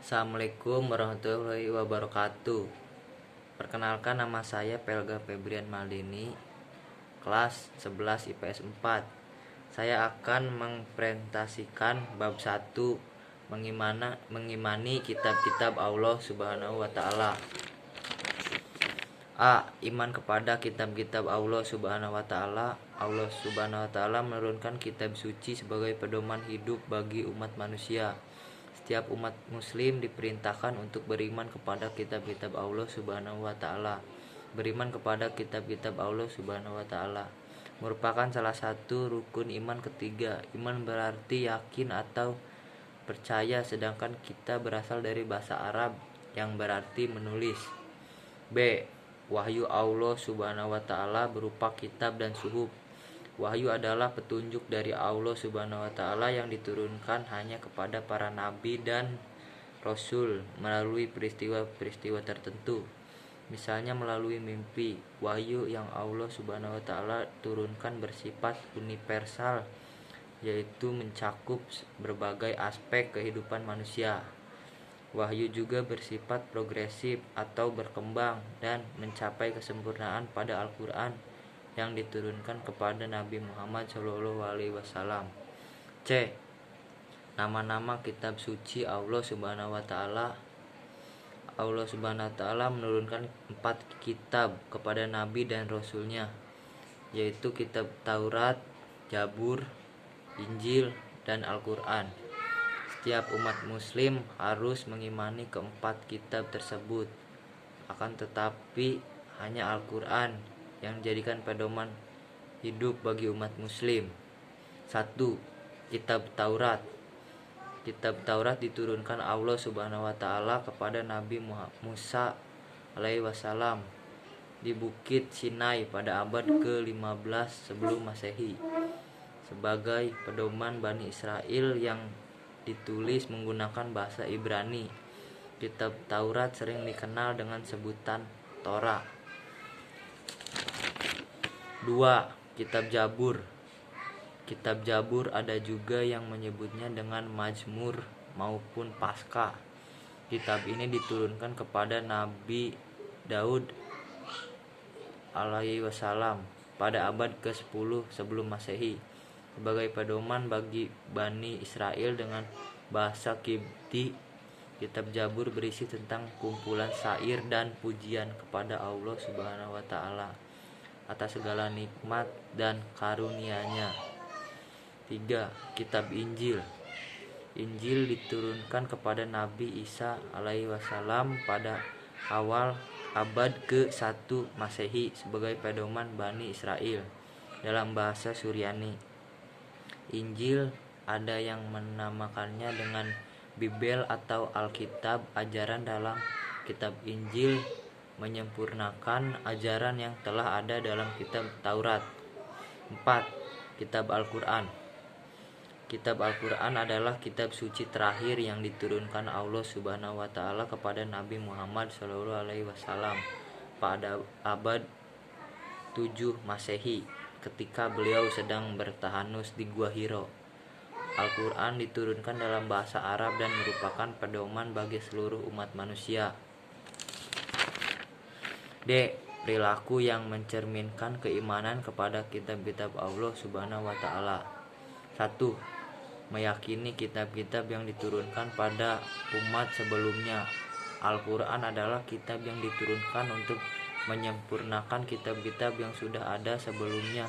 Assalamualaikum warahmatullahi wabarakatuh. Perkenalkan, nama saya Pelga Febrian Maldini, kelas 11 IPS 4. Saya akan mempresentasikan bab 1, mengimani kitab-kitab Allah Subhanahu wa taala. A. Iman kepada kitab-kitab Allah Subhanahu wa taala. Allah Subhanahu wa taala menurunkan kitab suci sebagai pedoman hidup bagi umat manusia. Setiap umat muslim diperintahkan untuk beriman kepada kitab-kitab Allah Subhanahu wa taala. Beriman kepada kitab-kitab Allah Subhanahu wa taala merupakan salah satu rukun iman ketiga. Iman berarti yakin atau percaya, sedangkan kita berasal dari bahasa Arab yang berarti menulis. B. Wahyu Allah Subhanahu wa taala berupa kitab dan suhuf. Wahyu adalah petunjuk dari Allah Subhanahu wa taala yang diturunkan hanya kepada para nabi dan rasul melalui peristiwa-peristiwa tertentu. Misalnya melalui mimpi. Wahyu yang Allah Subhanahu wa taala turunkan bersifat universal, yaitu mencakup berbagai aspek kehidupan manusia. Wahyu juga bersifat progresif atau berkembang dan mencapai kesempurnaan pada Al-Quran yang diturunkan kepada Nabi Muhammad SAW. C. Nama-nama kitab suci Allah Subhanahu wa taala. Allah Subhanahu wa taala menurunkan 4 kitab kepada nabi dan rasulnya, yaitu kitab Taurat, Zabur, Injil, dan Al-Quran. Setiap umat muslim harus mengimani keempat kitab tersebut. Akan tetapi hanya Al-Quran yang dijadikan pedoman hidup bagi umat muslim. 1. Kitab Taurat. Kitab Taurat diturunkan Allah Subhanahu wa taala kepada Nabi Musa alaihi wasallam di Bukit Sinai pada abad ke-15 sebelum Masehi sebagai pedoman Bani Israel yang ditulis menggunakan bahasa Ibrani. Kitab Taurat sering dikenal dengan sebutan Torah. 2. Kitab Zabur. Kitab Zabur ada juga yang menyebutnya dengan Mazmur maupun Paskah. Kitab ini diturunkan kepada Nabi Daud alaihi wasallam pada abad ke-10 sebelum Masehi sebagai pedoman bagi Bani Israel dengan bahasa Kipti. Kitab Zabur berisi tentang kumpulan syair dan pujian kepada Allah Subhanahu wa taala atas segala nikmat dan karunia-Nya. 3. Kitab Injil. Injil diturunkan kepada Nabi Isa alaihi wasallam pada awal abad ke-1 Masehi sebagai pedoman Bani Israel dalam bahasa Suryani. Injil ada yang menamakannya dengan Bibel atau Alkitab. Ajaran dalam kitab Injil menyempurnakan ajaran yang telah ada dalam kitab Taurat. 4. Kitab Al-Quran. Kitab Al-Quran adalah kitab suci terakhir yang diturunkan Allah Subhanahu wa taala kepada Nabi Muhammad SAW pada abad 7 Masehi ketika beliau sedang bertahanus di Gua Hiro. Al-Quran diturunkan dalam bahasa Arab dan merupakan pedoman bagi seluruh umat manusia. D. Perilaku yang mencerminkan keimanan kepada kitab-kitab Allah Subhanahu wa taala. 1. Meyakini kitab-kitab yang diturunkan pada umat sebelumnya. Al-Quran adalah kitab yang diturunkan untuk menyempurnakan kitab-kitab yang sudah ada sebelumnya.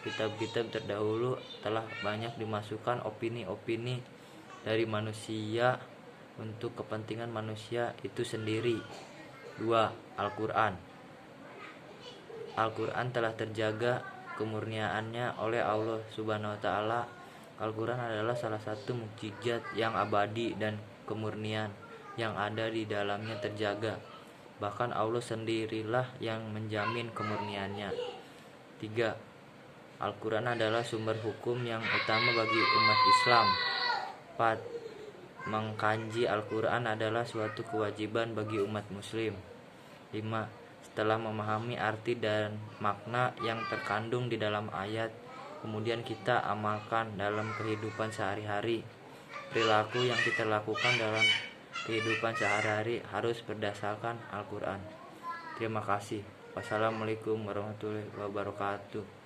Kitab-kitab terdahulu telah banyak dimasukkan opini-opini dari manusia untuk kepentingan manusia itu sendiri. 2. Al-Quran. Al-Quran telah terjaga kemurniaannya oleh Allah Subhanahu wa taala. Al-Quran adalah salah satu mukjizat yang abadi dan kemurnian yang ada di dalamnya terjaga. Bahkan Allah sendirilah yang menjamin kemurniannya. 3. Al-Quran adalah sumber hukum yang utama bagi umat Islam. 4. Mengkaji Al-Quran adalah suatu kewajiban bagi umat muslim. 5. Setelah memahami arti dan makna yang terkandung di dalam ayat, kemudian kita amalkan dalam kehidupan sehari-hari. Perilaku yang kita lakukan dalam kehidupan sehari-hari harus berdasarkan Al-Quran. Terima kasih. Wassalamualaikum warahmatullahi wabarakatuh.